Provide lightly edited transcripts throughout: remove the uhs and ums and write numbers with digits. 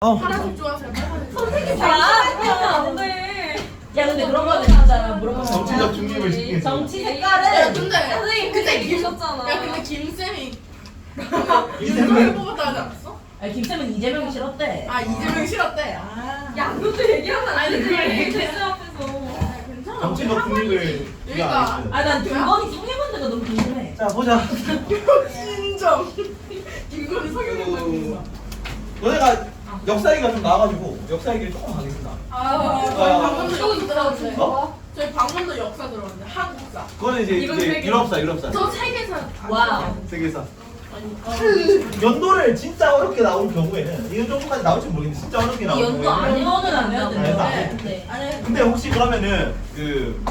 파란색 좋아하세요? 빨간색 선생님 좋아하세요? 안 돼. 야 근데 그런 거는 진짜 물어보면 정치적 중립을 지키는 정치 야 색깔은 근데 선생님 근데 근데 계셨잖아. 야 근데 김쌤이 이재명. 윤석열 뽑았다 하지 않았어? 아니 김쌤은 이재명이 싫었대. 아 이재명 싫었대. 아. 야, 그것도 얘기하면 안 아니, 돼. 그래. 대수 앞에서. 괜찮아. 정치적 중립을 그러니까. 아난 김건희 성애문제가 너무 궁금해. 자 보자. 인정. 김건희 성형했다. 너네가 역사 얘기가 좀 나와가지고 역사 얘기를 조금 하겠습니다. 저희 방금도 역사 들었는데. 어? 저희 방금도 역사 들었는데 한국사. 그거는 이제 이건 이제 세계. 유럽사. 저 세계사. 와우. 세계사. 아니. 연도를 진짜 어렵게 나올 경우에는 이건 조금까지 나올지 모르겠는데 진짜 어렵게 이 나올 연도 안 경우에는 연도는 안 외웠는데. 안 네. 네. 근데 혹시 그러면은 그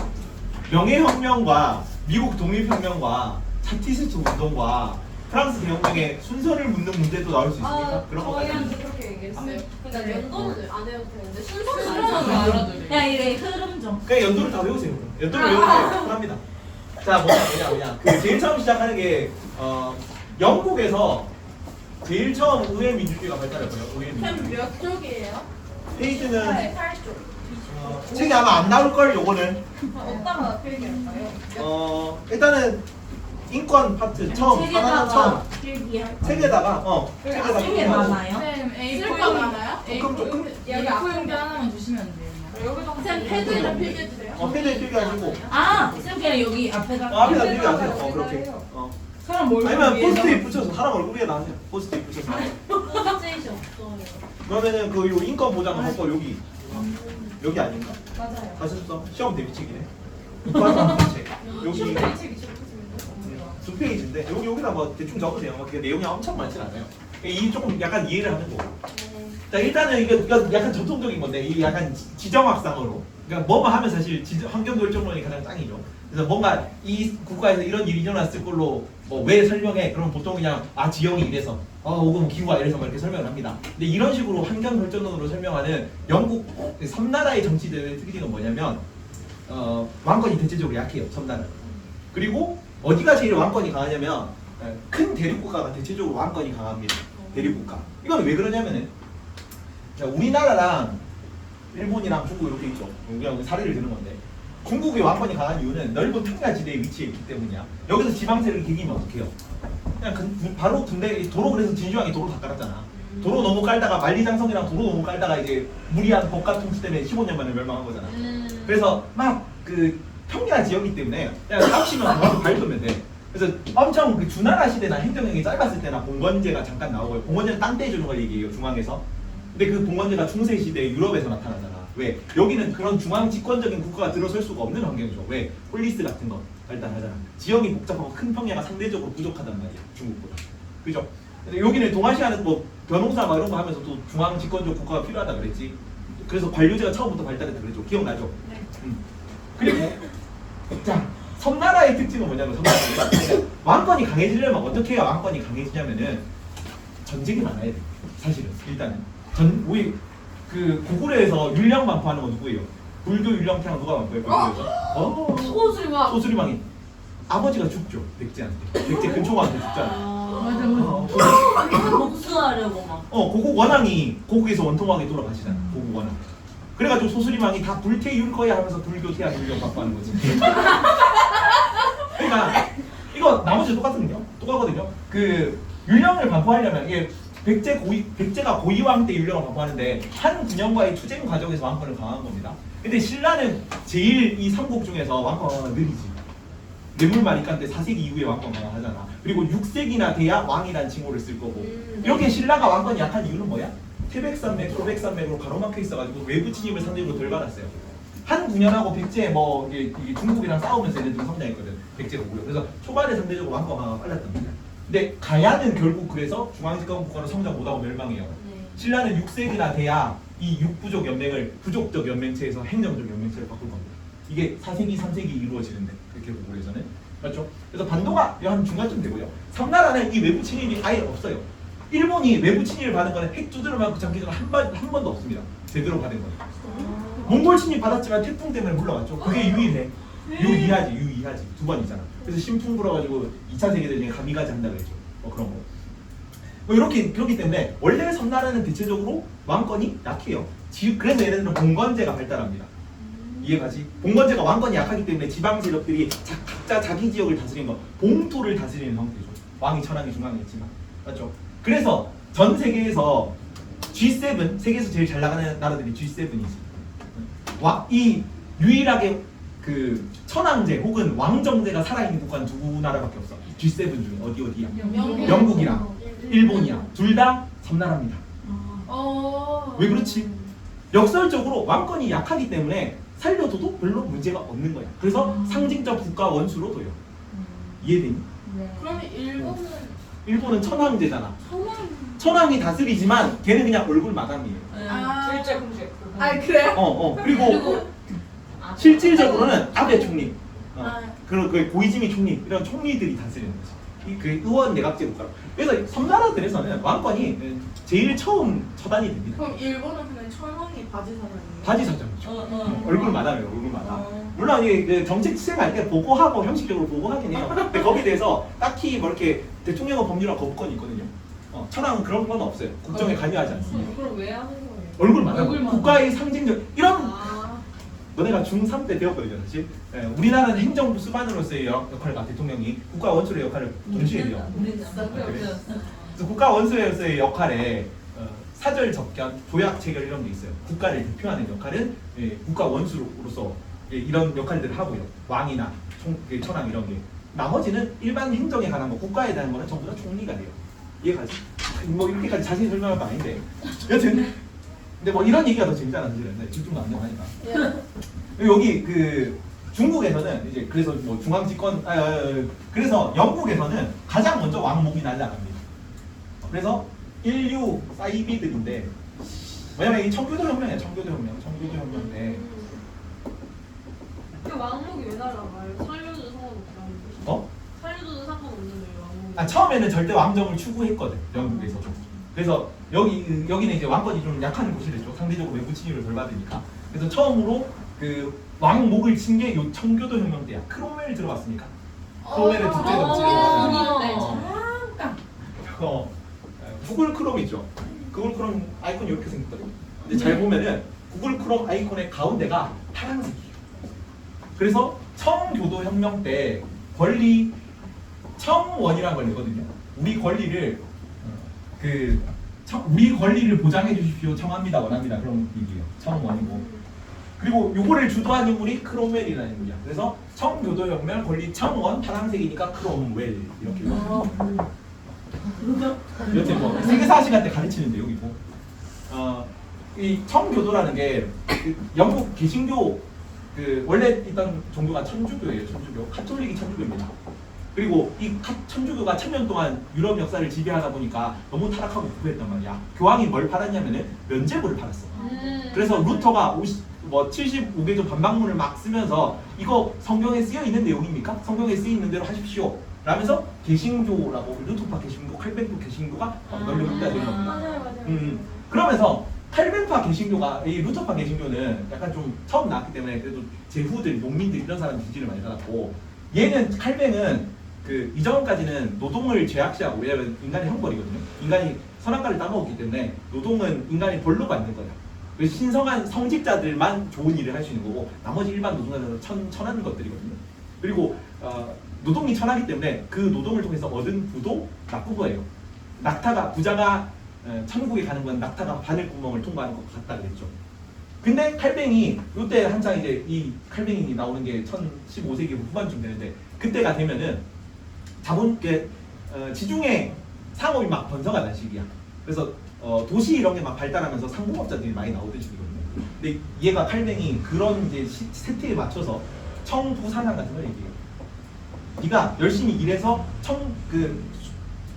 명예혁명과 미국 독립혁명과 차티스트 운동과 프랑스 대혁명의 순서를 묻는 문제도 나올 수 있습니까? 그런 것까지. 저희한테 그렇게 얘기했어요. 그러니까 연도는 안 해도 되는데 순서는 순서는 알아도 돼. 그냥 이래 흐름 좀. 그냥 연도를 다 외우세요. 그럼. 연도를 외우는 게 편합니다. 자, 뭐냐. 그 제일 처음 시작하는 게 영국에서 제일 처음 의회 민주주의가 발달했고요. 의회 민주주의. 몇 쪽이에요? 페이지는 8쪽. 책이 아마 안 나올 걸 요거는. 어디다가 필기할까요? 일단은 인권 파트 처음 하나는 처음 필기할 거. 책에다가 책에 필기하고. 많아요? 쌤 쓸거 많아요? 조금 여기 A4용지 하나만 주시면 안 돼요? 그냥? 쌤 패드를 필기해주세요. 페이지에 필기하시고 아, 쌤 그냥 여기 앞에다. 앞에다 필기하세요. 그렇게. 사람 뭘 아니면 포스트잇 붙여서 사람 얼굴 위에다 하세요. 포스트잇 붙여서. 포스트잇이 없어요. 그러면은 그 요 인권 보장 헌법 여기 아닌가? 맞아요. 사실상 시험 대비책이네. 이과사 책 여기 두 페이지인데 여기다 뭐 대충 적으세요. 뭐 그게 내용이 엄청 많진 않아요. 이 조금 약간 이해를 하는 거고. 자 일단은 이거 약간 전통적인 건데 이 약간 지정학상으로. 그러니까 뭐만 하면 사실 환경결정론이 가장 짱이죠. 그래서 뭔가 이 국가에서 이런 일이 일어났을 걸로 뭐 왜 설명해? 그러면 보통 그냥 지형이 이래서 혹은 기후가 이래서 막 이렇게 설명을 합니다. 근데 이런 식으로 환경결정론으로 설명하는 영국 섬나라의 정치들의 특징은 뭐냐면 왕권이 대체적으로 약해요. 섬나라. 그리고 어디가 제일 왕권이 강하냐면 큰 대륙국가가 대체적으로 왕권이 강합니다. 대륙국가. 이건 왜 그러냐면은 우리나라랑 일본이랑 중국 이렇게 있죠. 그냥 사례를 드는 건데 중국의 왕권이 강한 이유는 넓은 평야지대에 위치해 있기 때문이야. 여기서 지방세를 개기면 어떡해요? 그냥 바로 군대 도로 그래서 진시황이 도로 다 깔았잖아. 도로 너무 깔다가 만리장성이랑 도로 너무 깔다가 이제 무리한 법과 통치 때문에 15년 만에 멸망한 거잖아. 그래서 막 그 평야 지역이기 때문에 그냥 합치면 바로 밟으면 돼. 그래서 엄청 그 주나라 시대나 행정력이 짧았을 때나 봉건제가 잠깐 나오고요. 봉건제는 땅 떼주는 걸 얘기해요. 중앙에서. 근데 그 봉건제가 중세 시대 유럽에서 나타나잖아. 왜? 여기는 그런 중앙 집권적인 국가가 들어설 수가 없는 환경이죠. 왜? 폴리스 같은 거 발달하잖아. 지형이 복잡하고 큰 평야가 상대적으로 부족하단 말이야. 중국보다. 그죠? 근데 여기는 동아시아는 뭐 변호사 막 이런 거 하면서 또 중앙 집권적 국가가 필요하다 그랬지. 그래서 관료제가 처음부터 발달했다 그랬죠. 기억나죠? 네. 그리고 자 섬나라의 특징은 뭐냐면 섬나라 왕권이 강해지려면 어떻게 해야 왕권이 강해지냐면은 전쟁이 많아야 돼. 사실은 일단은 우리 그 고구려에서 율령 반포하는 건 누구예요? 불교 율령태양 누가 반포해요? 고구려에서? 소수리왕. 소수리왕이 아버지가 죽죠. 백제한테. 백제 근초왕한테 죽잖아. 복수하려고 막. 고국 원앙이 고국에서 원통왕에 돌아가시잖아. 고국 원앙. 그래가지고 소수리왕이 다 불태울 거야 하면서 불교 태양 율령 반포하는 거지. 그러니까 이거 나머지 똑같거든요. 그 율령을 반포하려면 이게 백제가 고이왕 때 율령을 반포하는데 한 군영과의 투쟁 과정에서 왕권을 강화한 겁니다. 근데 신라는 제일 이 삼국 중에서 왕권이 느리지. 뇌물마리간데 4세기 이후에 왕권 강화하잖아. 그리고 6세기나 돼야 왕이라는 칭호를 쓸 거고. 이렇게 신라가 왕권이 약한 이유는 뭐야? 태백산맥, 소백산맥으로 가로막혀 있어가지고 외부 침입을 상대로 덜 받았어요. 한 군현하고 백제 이게 중국이랑 싸우면서 얘네들이 성장했거든. 백제가 오고요. 그래서 초반에 상대적으로 왕권 강화가 빨랐단 말이야. 근데 가야는 결국 그래서 중앙집권 국가로 성장 못하고 멸망해요. 신라는 6세기나 돼야 이 육부족 연맹을 부족적 연맹체에서 행정적 연맹체로 바꿀 겁니다. 이게 4세기, 3세기 이루어지는데 그렇게 고구려에서는 맞죠? 그래서 반도가 한 중간쯤 되고요. 섬나라는 이 외부 침입이 아예 없어요. 일본이 외부 침입을 받은 거는 핵 두드려 맞고 장기전 한 번도 없습니다. 제대로 받은 거는. 몽골 침입 받았지만 태풍 때문에 물러갔죠. 그게 유일해. 유의하지. 두 번이잖아. 그래서 신풍 불어가지고 2차 세계대전에 가미가지 한다 그랬죠. 그런 거. 뭐 이렇게 그렇기 때문에 원래 섬나라는 대체적으로 왕권이 약해요. 그래서 얘네들은 봉건제가 발달합니다. 이해가지? 봉건제가 왕권이 약하기 때문에 지방 세력들이 각자 자기 지역을 다스리는 거, 봉토를 다스리는 형태죠. 왕이 천황이 중앙에 있지만, 맞죠? 그래서 전 세계에서 G7, 세계에서 제일 잘 나가는 나라들이 G7이지. 이 유일하게 그 천황제 혹은 왕정제가 살아있는 국가는 두 나라밖에 없어. G7 중에 어디야? 영국이랑 일본이야. 둘 다 섬나라입니다. 왜 그렇지? 역설적으로 왕권이 약하기 때문에 살려둬도 별로 문제가 없는 거야. 그래서 상징적 국가 원수로 둬요. 이해되니? 네. 그러면 일본은 천황제잖아. 천황이 다스리지만 걔는 그냥 얼굴 마담이에요. 아. 실제 공식. 아 그래요? 그리고 실질적으로는 아베 총리, 아. 그리고 그 고이즈미 총리 이런 총리들이 다스리는 거지. 그 의원 내각제 국가로. 그래서 섬나라들에서는 왕권이 제일 처음 처단이 됩니다. 그럼 일본은 그냥 천황이 바지 사장이에요? 바지 사장이죠. 얼굴 마담이에요. 얼굴 마담. 어. 물론 이게 정책 시행할 때 보고하고 형식적으로 보고하긴 해요. 근데 거기에 대해서 딱히 뭐 이렇게 대통령은 법률화 거부권이 있거든요. 천황은 그런 건 없어요. 국정에 관여하지 않습니다. 그럼 왜 하는 거예요? 얼굴 마담. 얼굴 마담. 국가의 상징적 이런 아, 너네가 중3 때 배웠거든요, 사실. 우리나라는 행정부 수반으로서의 역할과 대통령이 국가 원수의 역할을 동시에 해요. 그래서 국가 원수로서의 역할에 사절 접견, 조약 체결 이런 게 있어요. 국가를 대표하는 역할은 국가 원수로서 이런 역할들을 하고요. 왕이나 천황 이런 게. 나머지는 일반 행정에 관한 거, 국가에 대한 거는 전부 다 총리가 돼요. 이해가지? 뭐 이렇게까지 자세히 설명할 거 아닌데. 여튼 근데 뭐 이런 얘기가 더 재밌잖아, 사실은. 집중도 안 되고 하니까. 여기 그 중국에서는 이제 그래서 뭐 중앙 집권 그래서 영국에서는 가장 먼저 왕목이 날라갑니다. 그래서 인류 사이비들인데 왜냐면 이 청교도 혁명이야. 청교도 혁명인데 그 왕목이 왜 날아가요? 살려도 상관없다는 살려도 상관없는데 왜 왕목이? 처음에는 절대 왕정을 추구했거든, 영국에서. 그래서 여기는 이제 왕권이 좀 약한 곳이랬죠. 상대적으로 외부 침입을 덜 받으니까. 그래서 처음으로 그 왕목을 친 게 요 청교도 혁명 때야. 크롬웰 들어봤습니까? 크롬웰의 둘째 잠깐. 구글 크롬이죠. 구글 크롬 아이콘이 이렇게 생겼거든요. 근데 잘 보면은 구글 크롬 아이콘의 가운데가 파란색이에요. 그래서 청교도 혁명 때 권리 청원이라는 걸 내거든요. 우리 권리를 우리 권리를 보장해 주십시오. 청합니다. 원합니다. 그런 얘기예요. 청원이고. 그리고 요거를 주도한 인물이 크롬웰이라는 인물이야. 그래서 청교도혁명 권리 청원 파란색이니까 크롬웰 이렇게. 여튼 뭐 세계사 시간 때 가르치는데 여기 뭐. 이 청교도라는 게 영국 개신교 원래 있던 종교가 천주교예요. 천주교. 카톨릭이 천주교입니다. 그리고 이 천주교가 1000년 동안 유럽 역사를 지배하다 보니까 너무 타락하고 부패했단 말이야. 교황이 뭘 팔았냐면은 면죄부를 팔았어. 그래서 루터가 75개조 반박문을 막 쓰면서 이거 성경에 쓰여 있는 내용입니까? 성경에 쓰여 있는 대로 하십시오. 라면서 개신교라고 루터파 개신교, 칼뱅파 개신교가 널리 확대되는 겁니다. 맞아요. 그러면서 칼뱅파 개신교가 이 루터파 개신교는 약간 좀 처음 나왔기 때문에 그래도 제후들, 농민들 이런 사람 지지를 많이 받았고 얘는 칼뱅은 이전까지는 노동을 제약시하고 왜냐면 인간이 형벌이거든요. 인간이 선악과를 따먹었기 때문에 노동은 인간이 벌로 받는 거야. 그래서 신성한 성직자들만 좋은 일을 할 수 있는 거고 나머지 일반 노동자들은 천한 것들이거든요. 그리고 노동이 천하기 때문에 그 노동을 통해서 얻은 부도 나쁜 거예요. 부자가 천국에 가는 건 낙타가 바늘구멍을 통과하는 것 같다 그랬죠. 근데 칼뱅이 이때 한창 이제 이 칼뱅이 나오는 게 1015세기 후반쯤 되는데 그때가 되면은 지중해 상업이 막 번성하는 시기야. 그래서 도시 이런 게 막 발달하면서 상공업자들이 많이 나오던 시기거든요. 근데 얘가 칼뱅이 그런 이제 세태에 맞춰서 청부산항 같은 걸 얘기해요. 네가 열심히 일해서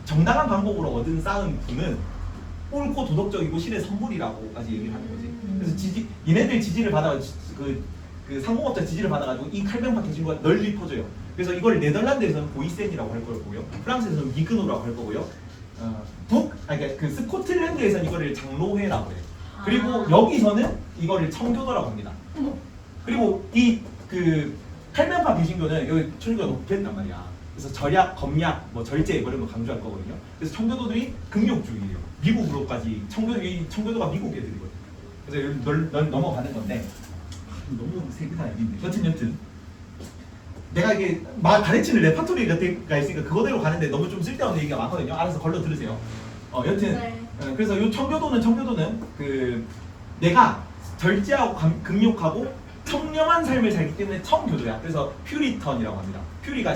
정당한 방법으로 쌓은 부는 옳고 도덕적이고 신의 선물이라고까지 얘기를 하는 거지. 그래서 얘네들 지지를 받아 상공업자 지지를 받아가지고 이 칼뱅파 개신교가 널리 퍼져요. 그래서 이걸 네덜란드에서는 보이센이라고 할 거고요. 프랑스에서는 미그노라고 할 거고요. 스코틀랜드에서는 이거를 장로회라고 해요. 그리고 여기서는 이거를 청교도라고 합니다. 그리고 칼뱅파 개신교는 여기 천주교가 높이 했단 말이야. 그래서 절약, 검약, 뭐 절제 뭐 이런 거 강조할 거거든요. 그래서 청교도들이 극욕주의예요. 미국으로까지 청교도가 미국 애들이거든요. 그래서 여기 넘어가는 건데 너무 세계사 얘기인데 여튼 내가 이게 가르치는 레파토리가 있으니까 그거대로 가는데 너무 좀 쓸데없는 얘기가 많거든요. 알아서 걸러 들으세요. 여튼 네. 그래서 요 청교도는 그 내가 절제하고 극욕하고 청렴한 삶을 살기 때문에 청교도야. 그래서 퓨리턴이라고 합니다. 퓨리가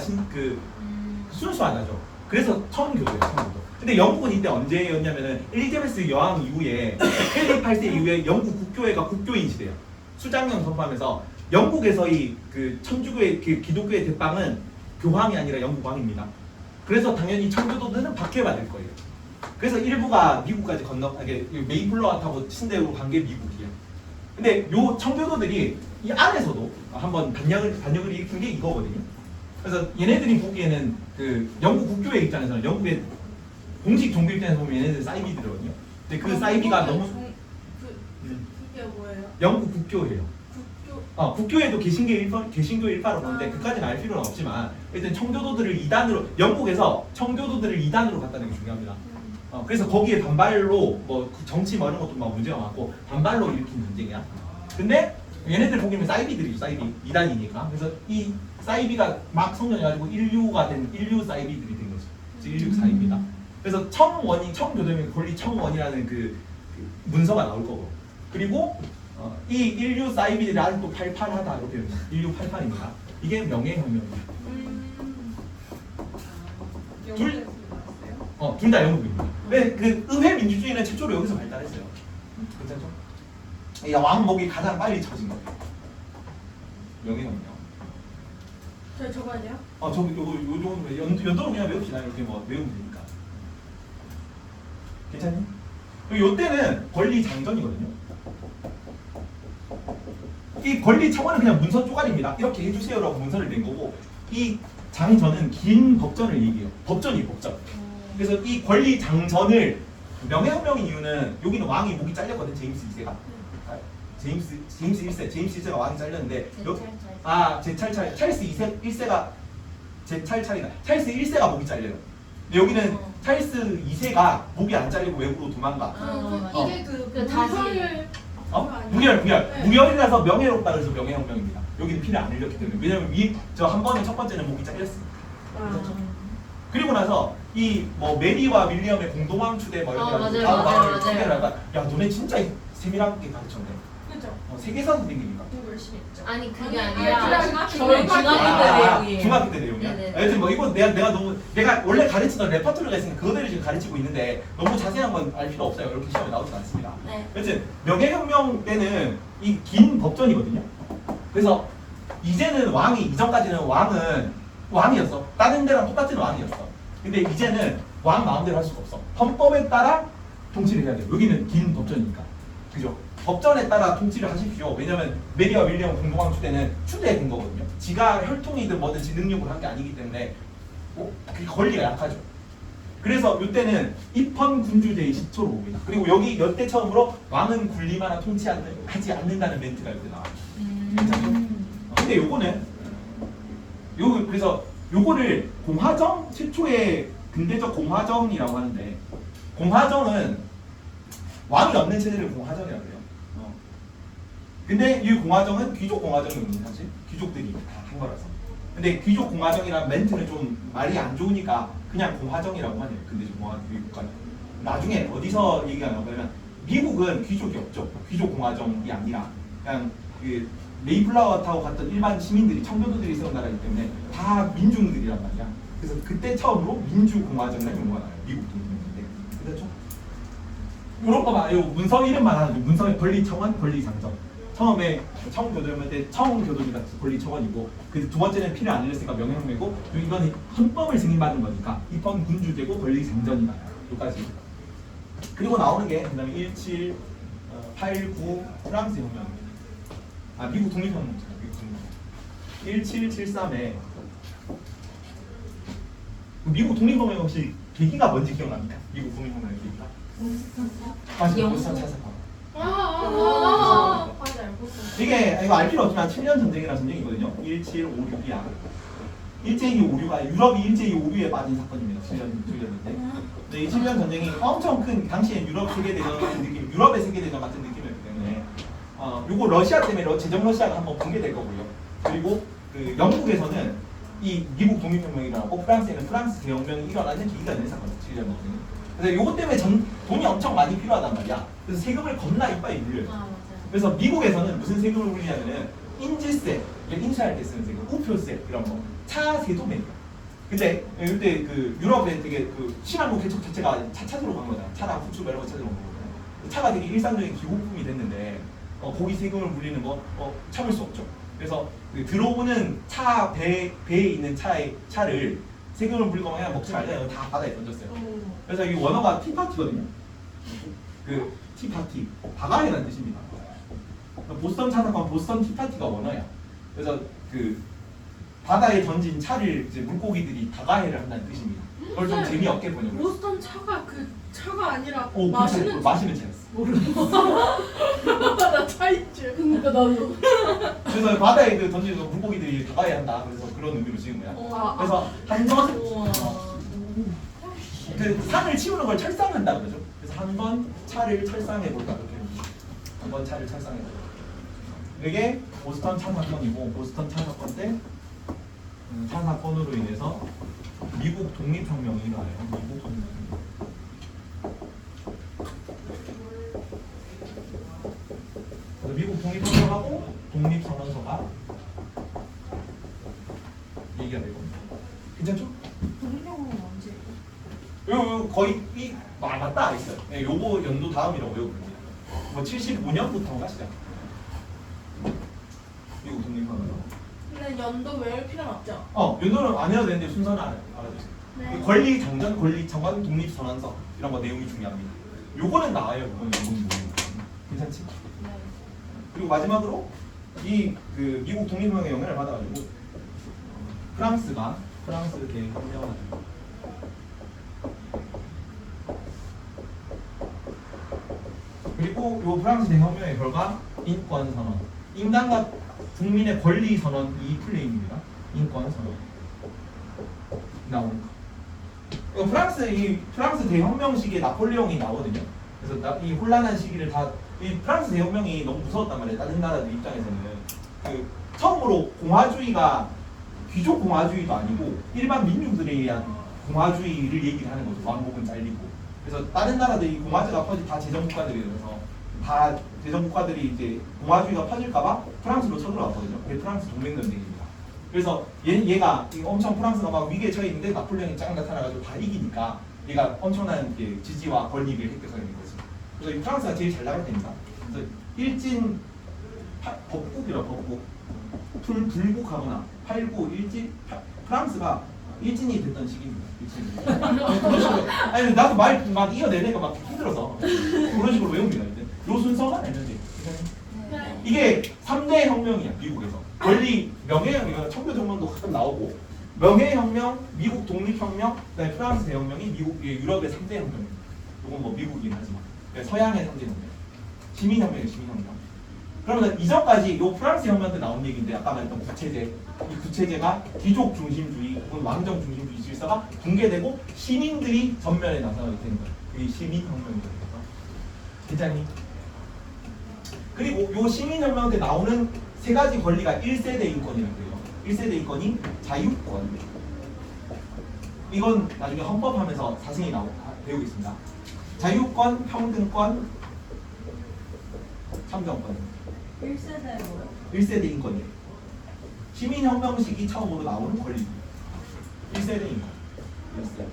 순수하다죠. 그래서 청교도예요. 청교도. 근데 영국은 이때 언제였냐면은 엘리자베스 여왕 이후에 헨리 8세 이후에 영국 국교회가 국교인 시대예요. 수장령 선포하면서 영국에서의 그 천주교의 그 기독교의 대빵은 교황이 아니라 영국 왕입니다. 그래서 당연히 청교도들은 박해받을 거예요. 그래서 일부가 미국까지 메이플러와 타고 신대로 간 게 미국이에요. 근데 요 청교도들이 이 안에서도 한번 반역을 일으킨 게 이거거든요. 그래서 얘네들이 보기에는 그 영국 국교회 입장에서는 영국의 공식 종교 입장에서 보면 얘네들 사이비들이거든요. 근데 그 사이비가 너무 그게 뭐예요? 영국 국교회예요. 국교. 국교회도 개신교 일파로 보는데 그까지는 알 필요는 없지만 일단 청교도들을 2단으로 영국에서 청교도들을 2단으로 갔다는 게 중요합니다. 그래서 거기에 반발로 뭐 정치 뭐 이런 것도 막 문제가 많고 반발로 일으킨 전쟁이야. 근데 얘네들 보기면 사이비들이죠. 사이비 2단이니까. 그래서 이 사이비가 막 성장해가지고 인류 사이비들이 된 거죠. 인류 사이비다. 그래서 청교도면 권리 청원이라는 그 문서가 나올 거고. 그리고 이 인류 사이비들이 아직도 팔팔하다 이렇게 인류 팔팔입니다. 이게 명예혁명입니다. 둘 다 영국입니다. 왜 그 의회 민주주의는 최초로 여기서 발달했어요. 괜찮죠? 이 왕목이 가장 빨리 쳐진 거예요. 명예혁명. 저 적어야 돼요? 요 정도 연도로 그냥 외웁시다. 이렇게 뭐 외우면 되니까. 괜찮니? 그리고 요때는 권리 장전이거든요. 이 권리 청원은 그냥 문서 쪼가리입니다. 이렇게 해주세요라고 문서를 낸 거고 이 장전은 긴 법전을 얘기해요. 법전이 법전. 그래서 이 권리 장전을 명예혁명인 이유는 여기는 왕이 목이 잘렸거든. 제임스 2세가. 제임스 1세가 왕이 잘렸는데 찰스 1세가 찰스 1세가 목이 잘려요. 근데 여기는 찰스 2세가 목이 안 잘리고 외국으로 도망가. 이게 그 다시. 무혈이라서 명예롭다 그래서 명예혁명입니다. 여기는 피를 안 흘렸기 때문에. 왜냐면 한 번에 첫 번째는 목이 잘렸으니까. 그리고 나서 이 뭐 메리와 윌리엄의 공동왕 추대 뭐 이렇게 맞아요. 추대를 할까? 야 너네 진짜 세밀하게 가르쳤네. 그죠? 세계사 선생님이니까. 공부 열심히 했죠. 아니 그게 아니, 아니라 저희 중학교 때 내용이에요. 중학교 때 내용이야. 네네. 하여튼 뭐 이거 내가 원래 가르치던 레파토리가 있으니까 그거대로 지금 가르치고 있는데 너무 자세한 건 알 필요 없어요. 이렇게 시험에 나오지 않습니다. 네. 여튼 명예혁명 때는 이 긴 법전이거든요. 그래서 이제는 이전까지는 왕이었어. 다른 데랑 똑같은 왕이었어. 근데 이제는 왕 마음대로 할 수가 없어. 헌법에 따라 통치를 해야 돼요. 여기는 긴 법전이니까. 그죠? 법전에 따라 통치를 하십시오. 왜냐면 메리와 윌리엄 공동왕 추대는 추대된 거거든요. 지가 혈통이든 뭐든지 능력을 한 게 아니기 때문에 그 권리가 약하죠. 그래서 이때는 입헌 군주제의 시초로 옵니다. 그리고 여기 여태 처음으로 왕은 군림하나 통치하지 않는다는 멘트가 이렇게 나와요. 괜찮죠? 근데 그래서 요거를 공화정 최초의 근대적 공화정이라고 하는데 공화정은 왕이 없는 체제를 공화정이라고 해요. 근데 이 공화정은 귀족 공화정이거든요. 사실 귀족들이 다 한 거라서. 근데 귀족 공화정이라는 멘트는 좀 말이 안 좋으니까 그냥 공화정이라고 하네요. 근대적 공화국가는. 나중에 어디서 얘기가 나오냐면 미국은 귀족이 없죠. 귀족 공화정이 아니라 그냥 그 메이플라워 타고 갔던 일반 시민들이 청교도들이 세운 나라이기 때문에 다 민중들이란 말이야. 그래서 그때 처음으로 민주공화정이라는 용어가 나와요. 미국 동맹인데. 그렇죠? 이런 거만 요 문서 이름만 하는 문서의 권리 청원, 권리 장전. 처음에 청교도였을 때 청교도입니다. 권리 청원이고 그 두 번째는 피를 안 흘렸으니까 명예혁명이고 이거는 헌법을 승인받은 거니까 입헌 군주제고 권리 장전이다. 여기까지. 그리고 나오는 게 그다음에 1789 프랑스 혁명입니다. 미국 독립혁명. 미국 독립혁명. 1773에 미국 독립혁명 혹시 계기가 뭔지 기억납니까? 미국 독립혁명의 계기가? 맞아요. 보스턴 차사건. 맞아요. 이거 알 필요 없지만 7년 전쟁이라는 전쟁이거든요. 1756이야. 일제히 오류가 유럽이 일제히 오류에 빠진 사건입니다. 7년인데. 근데 이 7년 전쟁이 엄청 큰 당시엔 유럽 세계대전 같은 느낌, 유럽의 세계대전 같은 느낌이었기 때문에 요거 러시아 때문에 제정 러시아가 한번 붕괴될 거고요. 그리고 그 영국에서는 이 미국 독립혁명이 일어나고 프랑스에는 프랑스 대혁명이 일어나는 계기가 된 사건이에요. 7년 전쟁이. 그래서 요것 때문에 돈이 엄청 많이 필요하단 말이야. 그래서 세금을 겁나 이빨이 물려요. 아 맞아요. 그래서 미국에서는 무슨 세금을 물리냐면은 인지세, 인수할 때 쓰는 세금, 우표세 이런 거, 차세도 매겨. 근데 이때 그 유럽에 되게 그 신한국 개척 자체가 차 찾으러 간 거잖아. 차랑 후추 이런 거 찾으러 간 거잖아. 차가 되게 일상적인 기호품이 됐는데 거기 세금을 물리는 거 참을 수 없죠. 그래서 그 들어오는 차 배에 있는 차를 세금을 물리고 그냥 먹지 말자. 다 바다에 던졌어요. 그래서 이 원어가 티파티거든요. 그 티파티, 바가해라는 뜻입니다. 보스턴 차 사건, 보스턴 티파티가 원어야. 그래서 그 바다에 던진 차를 이제 물고기들이 다가해를 한다는 뜻입니다. 그걸 좀 재미없게 번역을 했어요. 보스턴 차가 그 차가 아니라 오, 마시는 마시는 차였어. 나차 있지. 그러니까 나도. 그래서 바다에 그 던지는 물고기들이 다가해야 한다. 그래서 그런 의미로 지은 거야. 그래서 한 번 그 산을 치우는 걸 철상한다 그러죠. 그래서 한 번 차를 철상해 볼까 그렇게 한 번 차를 철상해 볼까. 이게 보스턴 차 사건이고 보스턴 차 사건 때 차 사건으로 인해서 미국 독립혁명이 일어나요. 미국 독립혁명. 그래서 미국 독립혁명하고 독립선언서가 얘기가 될 겁니다. 괜찮죠? 독립영어는 언제? 요 거의 맞다 있어요. 네, 요거 연도 다음이라고 외우거든요. 뭐 75년부터인가 시작. 미국 독립혁명. 근데 연도 외울 필요는 없죠. 연도는 안 해도 되는데 순서는 알아주세요. 네. 권리 정전, 권리 정관, 독립 선언서 이런 거 내용이 중요합니다. 요거는 나와요. 요거는 괜찮지? 네. 그리고 마지막으로 이 그 미국 독립혁명의 영향을 받아가지고 프랑스 대혁명을 그리고 요 프랑스 대혁명의 결과 인권 선언, 인간과 국민의 권리 선언 이 플레임입니다. 인권 선언 나오는 거. 프랑스 대혁명 시기에 나폴레옹이 나오거든요. 그래서 이 혼란한 시기를 이 프랑스 대혁명이 너무 무서웠단 말이에요. 다른 나라들 입장에서는 그 처음으로 공화주의가 귀족 공화주의도 아니고 일반 민중들에 의한 공화주의를 얘기를 하는 거죠. 왕복은 잘리고. 그래서 다른 나라들이 공화제가 다 제정국가들이라서 다 제정국가들이 이제 공화주의가 퍼질까봐 프랑스로 쳐들어왔거든요. 그게 프랑스 동맹전쟁입니다. 그래서 얘가 엄청 프랑스가 막 위기에 처해 있는데 나폴레옹이 짱 나타나가지고 다 이기니까 얘가 엄청난 지지와 권리를 획득하게 된 거죠. 그래서 이 프랑스가 제일 잘 나갈 때입니다. 그래서 일진 법국이라 법국 불국하거나 89 일진 프랑스가 일진이 됐던 시기입니다. 그런 식으로 아니 나도 말 막 이어내니까 막 힘들어서 그런 식으로 외웁니다. 이제 요 순서만 알면 돼요. 네. 이게 3대 혁명이야 미국에서. 권리 명예혁명, 청교정명도 가끔 나오고 명예혁명, 미국 독립혁명, 그다음에 프랑스 대혁명이 유럽의 3대 혁명입니다. 이건 뭐 미국이긴 하지만 서양의 3대 혁명, 시민혁명이에요. 시민혁명. 그러면 이전까지 요 프랑스 혁명 때 나온 얘기인데 아까 말했던 구체제, 이 구체제가 귀족 중심주의 혹은 왕정 중심주의 질서가 붕괴되고 시민들이 전면에 나서게 되는 거예요. 그게 시민혁명이죠. 괜찮니? 그리고 요 시민혁명 때 나오는 세 가지 권리가 1세대 인권이라고 해요. 1세대 인권이 자유권. 이건 나중에 헌법하면서 자세히 배우겠습니다. 자유권, 평등권, 참정권. 1세대 뭐요? 1세대 인권이에요. 시민혁명 시기 처음으로 나오는 권리. 1세대 인권. 1세대.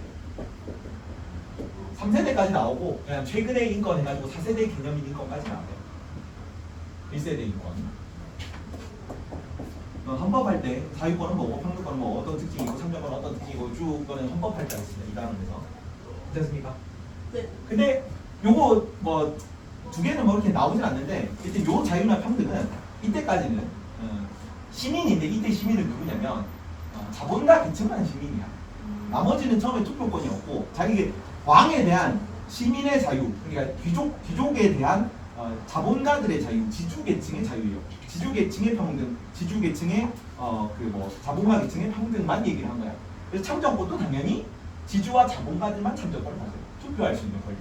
3세대까지 나오고 그냥 최근의 인권 해가지고 4세대 개념인 인권까지 나와요. 1세대 인권. 헌법할 때 자유권은 뭐고 평등권은 뭐 어떤 특징이고 참정권은 어떤 특징이고 쭉 거는 헌법할 때 있습니다. 이 단원에서. 괜찮습니까? 네. 근데 요거 뭐 두 개는 뭐 이렇게 나오진 않는데 일단 요 자유나 평등은 이때까지는 시민인데 이때 시민은 누구냐면 자본가 계층만 시민이야. 나머지는 처음에 투표권이 없고 자기 왕에 대한 시민의 자유, 그러니까 귀족에 대한 자본가들의 자유, 지주계층의 자유예요. 지주계층의 평등, 지주계층의 자본가 계층의 평등만 얘기를 한 거야. 그래서 참정권도 당연히 지주와 자본가들만 참정권을 가져요. 투표할 수 있는 권리.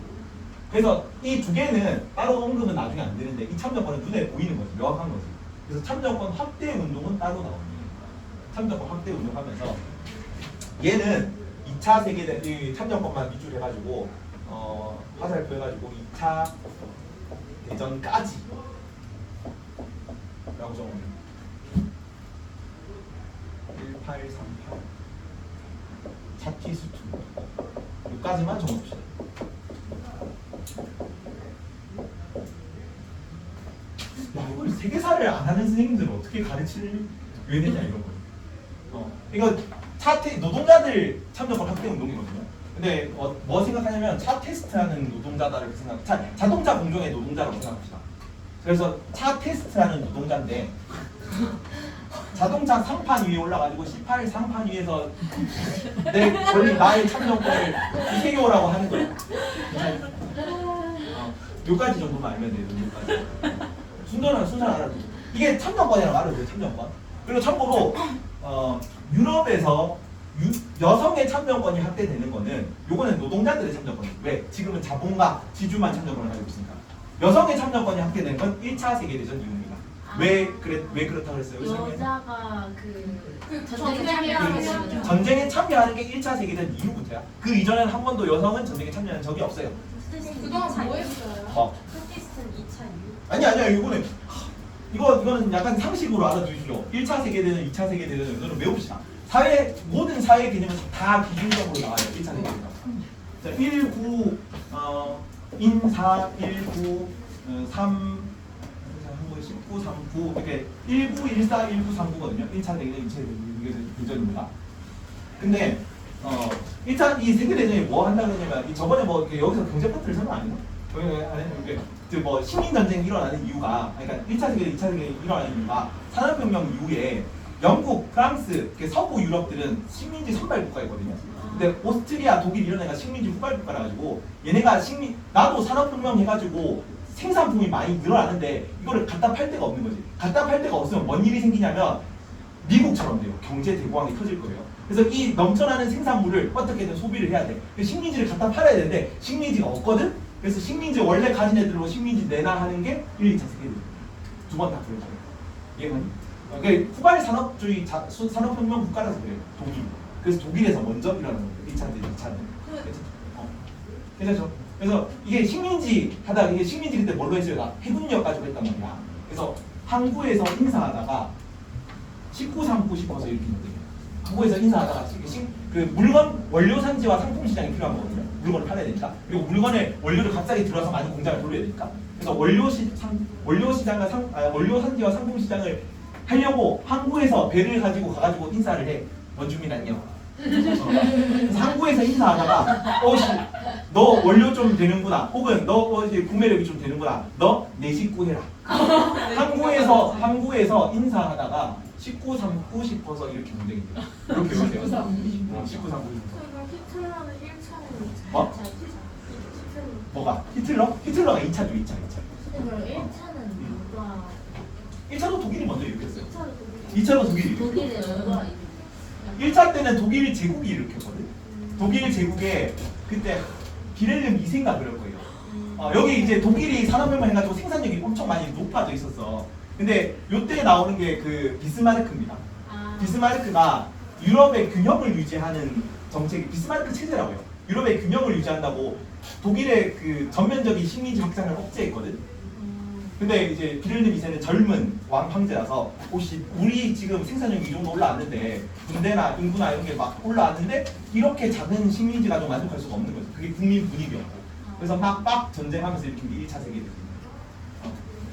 그래서 이 두 개는 따로 언급은 나중에 안 되는데 이 참정권은 눈에 보이는 거지, 명확한 거지. 그래서 참정권 확대 운동은 따로 나옵니다. 참정권 확대 운동하면서 얘는 2차 세계대전 이 참정권만 밑줄 해가지고 화살표 해가지고 2차 대전까지 라고 적어봅니다. 1838 차티수투 여기까지만 적어봅시다. 야, 이걸 세계사를 안 하는 선생님들은 어떻게 가르칠 왜 되냐 이런 거. 이거 노동자들 참정권 확대 운동이거든요. 근데 뭐 생각하냐면 차 테스트하는 노동자다라고 생각. 자동차 공정의 노동자라고 생각합시다. 그래서 차 테스트하는 노동자인데 자동차 상판 위에 올라가지고 18 상판 위에서 나의 참정권을 구세요라고 하는 거예요. 여기까지 정도만 알면 돼요. 여기까지. 순서는 알아도 이게 참정권이라고 알아도 참정권. 그리고 참고로 유럽에서 여성의 참정권이 확대되는 거는 요거는 노동자들의 참정권이에요. 왜? 지금은 자본가, 지주만 참정권을 가지고 있으니까. 여성의 참정권이 확대되는 건 1차 세계대전 이후입니다. 왜 그렇다고 그랬어요? 여자가 전쟁에 참여하는 게 1차 세계대전 이후부터야. 그 이전에는 한 번도 여성은 전쟁에 참여한 적이 없어요. 그동안 뭐 했어요? 스티스는 2차 이후. 아니야 이거는 약간 상식으로 알아두시죠. 1차 세계대전, 2차 세계대전 이거는 외웁시다. 모든 사회 개념은 다 기준적으로 나와요. 1차 세계대전. 자, 19 인사 19 3 19 39 이렇게 19 14 19 39거든요. 1차 세계대전, 2차 대전입니다. 근데 1차 이 세계대전이 뭐 한다고 했냐면 저번에 여기서 경제 파트를 설명 안 했나? 뭐 식민전쟁이 일어나는 이유가 그러니까 1차 세계대전, 2차 세계대전이 일어나는 이유가 산업혁명 이후에 영국, 프랑스, 서부 유럽들은 식민지 선발 국가였거든요. 근데 오스트리아, 독일 이런 애가 식민지 후발 국가라 가지고 얘네가 나도 산업혁명 해가지고 생산품이 많이 늘어나는데 이거를 갖다 팔 데가 없는 거지. 갖다 팔 데가 없으면 뭔 일이 생기냐면 미국처럼 돼요. 경제 대공황이 터질 거예요. 그래서 이 넘쳐나는 생산물을 어떻게든 소비를 해야 돼. 식민지를 갖다 팔아야 되는데 식민지가 없거든. 그래서 식민지 원래 가진 애들로 식민지 내놔 하는 게 1, 2차 세계대전. 두 번 다 그랬어요. 이해가니? 그러니까 후발 산업주의 산업혁명 국가라서 그래요. 독일. 그래서 독일에서 먼저 일어나는 거예요. 1차는 2차는. 괜찮죠? 그래서 이게 식민지 하다가 이게 식민지 그때 뭘로 했어요? 해군력 가지고 했단 말이야. 그래서 항구에서 인사하다가 19, 39 싶어서 이렇게 있는데 항구에서 인사하다가 그 물건 원료 산지와 상품 시장이 필요한 거거든요. 물건을 팔아야 되니까. 그리고 물건의 원료를 갑자기 들어와서 많은 공장을 돌려야 되니까. 그래서 원료 시장과 원료 산지와 상품 시장을 하려고 항구에서 배를 가지고 가가지고 인사를 해. 원주민 안녕. 그래서 항구에서 인사하다가 너 원료 좀 되는구나. 혹은 너 이제 구매력이 좀 되는구나. 너 내 식구 해라. 항구에서 인사하다가 19, 39 싶어서 이렇게 문제가 돼요. 이렇게 보세요. 19, 39. 히틀러는 1차는 뭐? 뭐가? 히틀러가 2차죠, 2차. 그럼 1차는 누가? 1차도 독일이 먼저 일으켰어요. 2차도 2차도 독일이. 독일의 누가? 1차 때는 독일 제국이 일으켰거든. 독일 제국에 그때 비렐름 2세인가 그럴 거예요. 여기 이제 독일이 산업혁명 해가지고 생산력이 엄청 많이 높아져 있었어. 근데 요때 나오는 게 그 비스마르크입니다. 비스마르크가 유럽의 균형을 유지하는 정책이 비스마르크 체제라고요. 유럽의 균형을 유지한다고 독일의 그 전면적인 식민지 확장을 억제했거든. 근데 이제 비렐름 2세는 젊은 황제라서 혹시 우리 지금 생산력이 이 정도 올라왔는데 군대나 인구나 이런 게 막 올라왔는데 이렇게 작은 식민지 가지고 만족할 수가 없는 거죠. 그게 국민 분위기였고. 그래서 막 전쟁하면서 이렇게 1차 세계대전.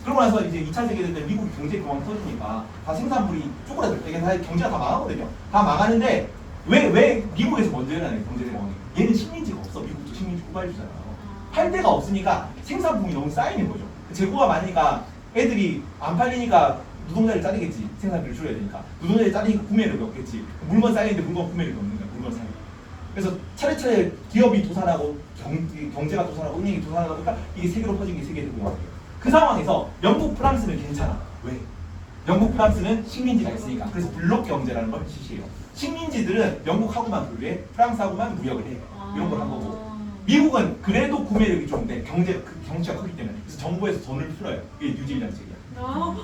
그러고 나서 이제 2차 세계대전 때 미국 경제 공황 터지니까 다 생산물이 쪼그라들 때 다 경제가 다 망하거든요. 다 망하는데 왜 미국에서 먼저 일어나요? 경제 공황이. 얘는 식민지가 없어. 미국도 식민지 후발주잖아요. 팔 데가 없으니까 생산품이 너무 쌓이는 거죠. 재고가 많으니까 애들이 안 팔리니까 노동자를 자르겠지. 생산비를 줄여야 되니까. 노동자를 자르니까 구매력이 없겠지. 물건 쌓이는데 물건 구매력이 없는 거야. 물건 쌓이고. 그래서 차례차례 기업이 도산하고 경제가 도산하고 은행이 도산하다 보니까 이게 세계로 퍼진 게 세계 대공황이에요. 그 상황에서 영국, 프랑스는 괜찮아. 왜? 영국, 프랑스는 식민지가 있으니까. 그래서 블록 경제라는 걸 실시해요. 식민지들은 영국하고만 교류해, 프랑스하고만 무역을 해. 이런 걸 한 거고. 미국은 그래도 구매력이 좋은데 경제가 크기 때문에 그래서 정부에서 돈을 풀어요. 이게 뉴딜 정책이야.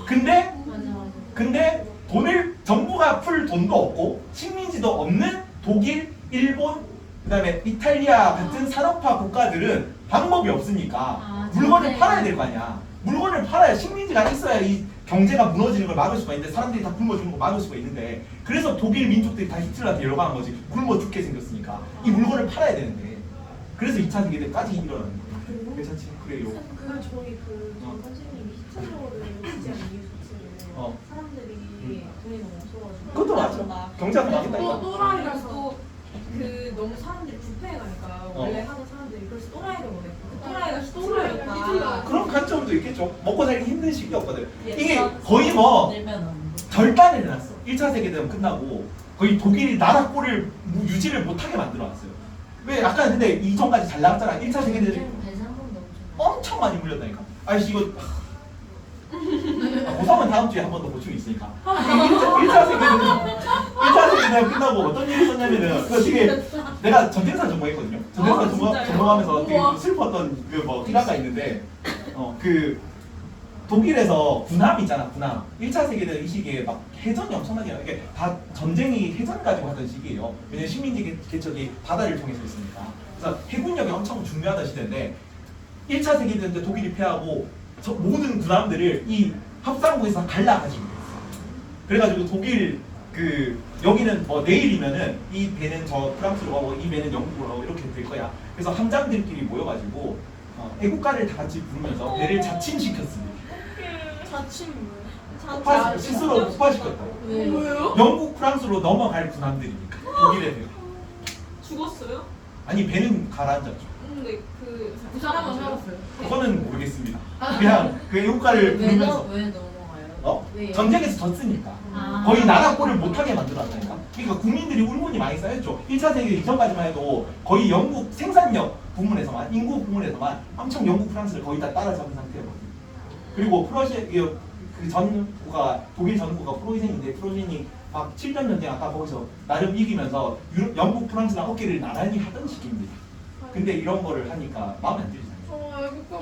근데 맞아. 돈을 정부가 풀 돈도 없고 식민지도 없는 독일, 일본, 그다음에 이탈리아 같은 산업화 국가들은 방법이 없으니까 물건을 팔아야 될 거 아니야. 물건을 팔아야 식민지가 있어야 이 경제가 무너지는 걸 막을 수가 있는데 사람들이 다 굶어 죽는 거 막을 수가 있는데 그래서 독일 민족들이 다 히틀러한테 열광한 거지. 굶어 죽게 생겼으니까 이 물건을 팔아야 되는데 그래서 2차 세계대까지 일어나는 거예요. 괜찮지? 그래요. 그 저희 전 선생님이 10차 샤워를 하지 않는 이유 자체는 사람들이 돈이 너무 없어가지고 그것도 맞아. 경제가 망했다니까. 또라이라서 너무 사람들이 불편해가니까 원래 하던 사람들이 그래서 또라이를 원했고 그 또라이가 히틀러였다. 그런 관점도 있겠죠. 먹고 살기 힘든 시기였거든. 이게 거의 뭐 절단을 해놨어. 1차 세계대전 끝나고 거의 독일이 나라 꼴을 유지를 못하게 만들어놨어요. 왜? 아까 근데 이전까지 잘 나왔잖아. 1차 세계대전 엄청 많이 물렸다니까. 아이씨 이거 보상은 다음 주에 한 번 더 보충이 있으니까. 1차 세계대전 끝나고 어떤 일이 있었냐면은 그 되게 내가 전쟁사 전공했거든요. 전쟁사 전공하면서 되게 슬펐던 그 뭐 일화가 있는데 그 독일에서 군함 있잖아. 군함 1차 세계대전 이 시기에 막 해전이 엄청나게 이게 다 전쟁이 해전 가지고 하던 시기예요. 왜냐면 식민지 개척이 바다를 통해서 있으니까. 그래서 해군력이 엄청 중요하던 시대인데 1차 세계대전 때 독일이 패하고 모든 군함들을 이 합상국에서 갈라가지고 그래가지고 독일 여기는 뭐 내일이면은 이 배는 저 프랑스로 가고 이 배는 영국으로 가고 이렇게 될 거야. 그래서 함장들끼리 모여가지고 애국가를 다 같이 부르면서 배를 자침시켰습니다. 자침 뭐예요? 스스로 폭파시켰다고. 왜요? 영국, 프랑스로 넘어갈 군함들이니까 독일의 배가. 죽었어요? 아니 배는 가라앉았죠. 근데 그 사람은 살았어요. 그거는 모르겠습니다. 그냥 그 애국가를 부르면서 왜 넘어가요? 왜요? 전쟁에서 졌으니까 거의 나라 꼴을 못하게 만들어놨다니까. 그러니까 국민들이 울분이 많이 쌓였죠. 1차 세계 이전까지만 해도 거의 영국 생산력 부문에서만 인구 부문에서만 엄청 영국, 프랑스를 거의 다 따라잡은 상태였거든요. 그리고 그 전구가 독일 전구가 프로이센인데 프로이센이 막 7년 전쟁 아까 거기서 나름 이기면서 영국, 프랑스랑 어깨를 나란히 하던 시기입니다. 근데 이런 거를 하니까 마음에 안 들잖아요. 애국가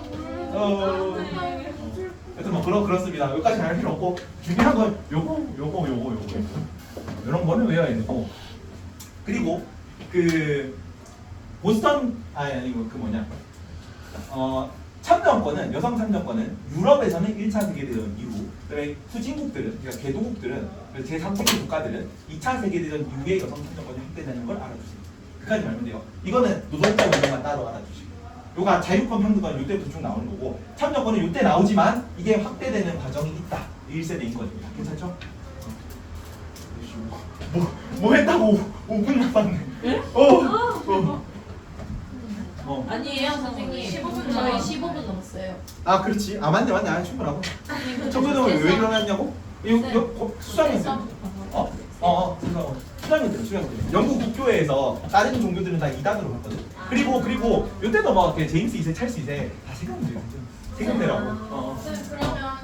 하여튼 뭐 그렇습니다. 여기까지 갈 필요 없고 중요한 건 요거 이런 거는 외워야 되고 그리고 그 보스턴 아니고 그 뭐냐 참정권은 여성 참정권은 유럽에서는 1차 세계대전 이후 그다음에 후진국들은 그러니까 개도국들은 제3세계 국가들은 2차 세계대전 이후에 여성 참정권이 확대되는 걸 알아주세요. 그까지 말면 돼요. 이거는 노동자 운동만 따로 알아주시고 요가 자유권 평등권 요때부터 쭉 나오는 거고 참정권은 요때 나오지만 이게 확대되는 과정이 있다. 1세대 인권입니다. 괜찮죠? 뭐 했다고 5분 남았네. 아니에요 선생님. 15분 저희 15분 넘었어요. 아 그렇지. 아 맞네. 아 충분하고. 청소년은 왜 일어났냐고? 수상했어요. 수상들. 영국 국교회에서 다른 종교들은 다 2단으로 갔거든. 그리고 요때도 뭐 제임스 2세, 찰스 2세 다 세금들이거든. 세금내라고. 그러면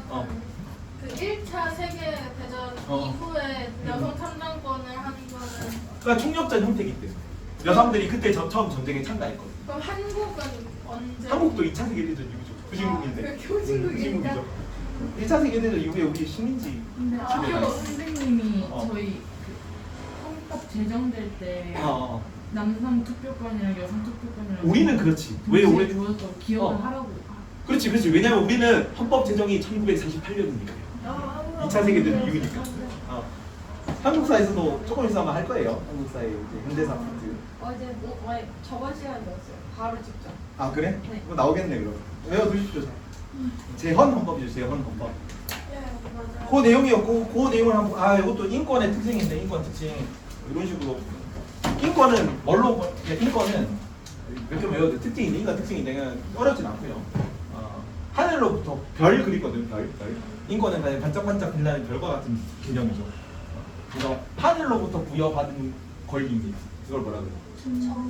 그 1차 세계대전 이후에 여성 참정권을 하는 거는 그러니까 총력전 형태이기 때문에 여성들이 그때 처음 전쟁에 참가했거든. 그럼 한국은 언제? 한국도 2차 세계대전 이후죠. 후진국인데. 후진국이니까. 1차 세계대전 이후에 우리 식민지 근데 지배가 학교 선생님이 어. 저희 그 헌법 제정될 때 남성 투표권이랑 여성 투표권이랑 우리는 그렇지. 왜 우리 주어서 기억을 하라고. 그렇지. 왜냐면 우리는 헌법 제정이 1948년이니까요. 2차 세계대전 이후니까. 한국사에서도 조금 있으면 할 거예요. 한국사의 이제 현대사 파트. 어제 저번 시간에 배웠어요. 바로 직접. 아 그래? 네. 그럼 나오겠네 그럼. 외워두십시오. 재헌 헌법이죠. 재헌 헌법. 네 맞아요. 그 내용이었고 그 내용을 한번 이것도 인권의 특징인데 인권 특징 이런 식으로 인권은 인권은 몇 개 외워도 특징인데 인권 특징인데 그냥 어렵진 않고요. 하늘로부터 별 그리거든. 별. 인권은 그냥 반짝반짝 빛나는 별과 같은 개념이죠. 그래서 하늘로부터 부여받은 권리입니다. 이걸 뭐라 그래요?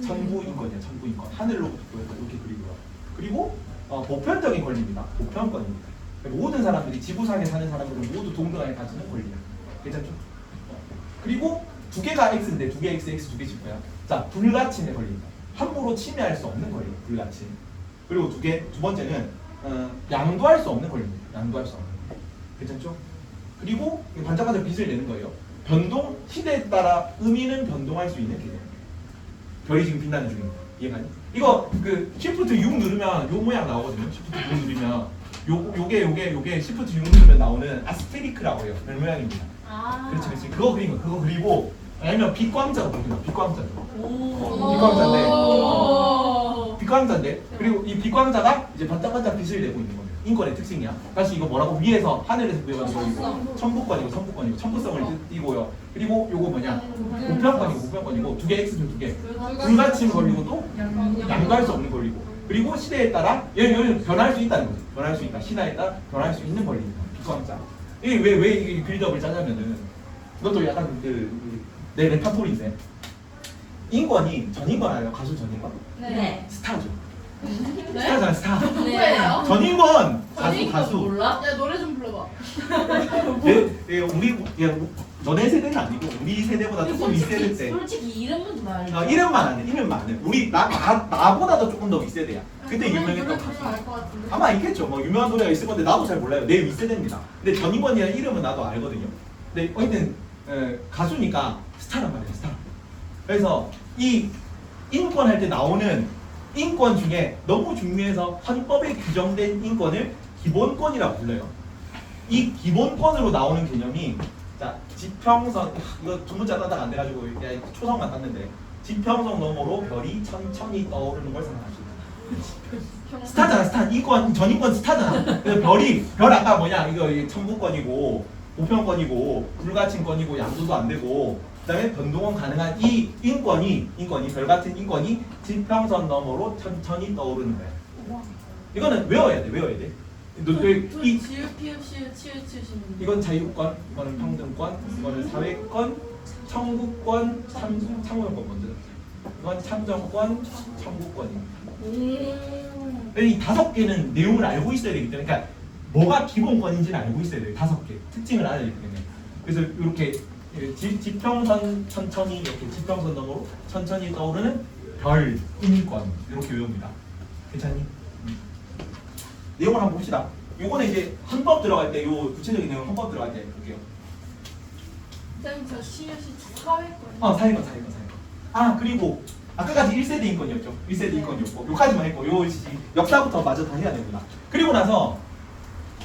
천부인권이야. 천부인권. 하늘로부터 부여받은 이렇게 그리고요. 그리고 보편적인 권리입니다. 보편권입니다. 모든 사람들이 지구상에 사는 사람들은 모두 동등하게 가지는 권리야. 괜찮죠? 그리고 두 개가 x인데 두 개 x, x 두 개 질 거야. 자, 불가침의 권리입니다. 함부로 침해할 수 없는 권리, 불가침. 그리고 두 번째는 양도할 수 없는 권리입니다. 양도할 수 없는 권리. 괜찮죠? 그리고 반짝반짝 빛을 내는 거예요. 변동, 시대에 따라 의미는 변동할 수 있는 개념. 별이 지금 빛나는 중입니다. 이해가니? 이거 그 Shift 6 누르면 요 모양 나오거든요. Shift 6 누르면 요게 Shift 6 누르면 나오는 아스테리크라고 해요. 별 모양입니다. 그렇지, 그렇지. 그거 그린 거. 그거 그리고 아니면 빛광자로 보면 빛광자죠. 빛광자인데 그리고 이 빛광자가 이제 반짝반짝 빛을 내고 있는 거예요. 인권의 특징이야. 다시 이거 뭐라고 위에서 하늘에서 구해가지고 이거 천부권이고 천부성을 띠고요. 그리고 요거 뭐냐 보편권이고 두 개 x는 두 개. 불가침 권리고 또 양도할 수 없는 권리고. 그리고 시대에 따라 얘는 변할 수 있다는 거죠. 변할 수 있다. 시대에 따라 변할 수 있는 권리입니다. 빛광자. 이게 왜 이 빌드업을 짜냐면은 이것도 약간 내 레파토리인데 인권이 전인권 알아요? 가수 전인권? 네. 스타죠. 네? 스타잖아 스타. 누구예요? 전인권 가수. 몰라? 야 노래 좀 불러봐. 너네 세대는 아니고 우리 세대보다 조금 윗세대 때. 솔직히 이름은 알죠. 이름만 안 해. 우리 나보다도 조금 더 윗세대야. 그때 유명했던 가수. 알것 같은데. 아마 있겠죠. 뭐 유명한 노래가 있을 건데 나도 잘 몰라요. 내 윗세대입니다. 근데 전인권이라는 이름은 나도 알거든요. 근데 어쨌든 가수니까 스타란 말이에요. 스타. 그래서 이 인권 할 때 나오는 인권 중에 너무 중요해서 헌법에 규정된 인권을 기본권이라고 불러요. 이 기본권으로 나오는 개념이 자 지평선 이거 두 문자 따다가 안 돼가지고 초성만 땄는데 지평선 너머로 별이 천천히 떠오르는 걸 상상하십니다. 스타잖아 스타. 인권 전인권 스타잖아. 그래서 별 아까 뭐냐 이거 천부권이고 보편권이고 불가침권이고 양도도 안 되고 그다음에 변동은 가능한 이 인권이 별 같은 인권이 지평선 너머로 천천히 떠오르는 거야. 이거는 외워야 돼. 이 지읒 피읒 시읒 치읒 치시는 이건 자유권, 이거는 평등권, 이거는 사회권, 청구권, 참여권 먼저. 이건 참정권, 청구권입니다. 이 5개는 내용을 알고 있어야 되기 때문에, 그러니까 뭐가 기본권인지는 알고 있어야 돼요. 5개 특징을 알아야 되기 때문에. 그래서 이렇게 지평선 천천히 이렇게 지평선 너머로 천천히 떠오르는 별, 인권 이렇게 외웁니다. 괜찮니? 내용을 한번 봅시다. 요거는 이제 헌법 들어갈 때, 요 구체적인 내용 헌법 들어갈 때 볼게요. 선생님 저 시여시 사회권. 사회권. 그리고 아까까지 1세대 인권이었죠. 1세대 인권이었고 요까지만 했고 요 역사부터 마저 다 해야 됩니다. 그리고 나서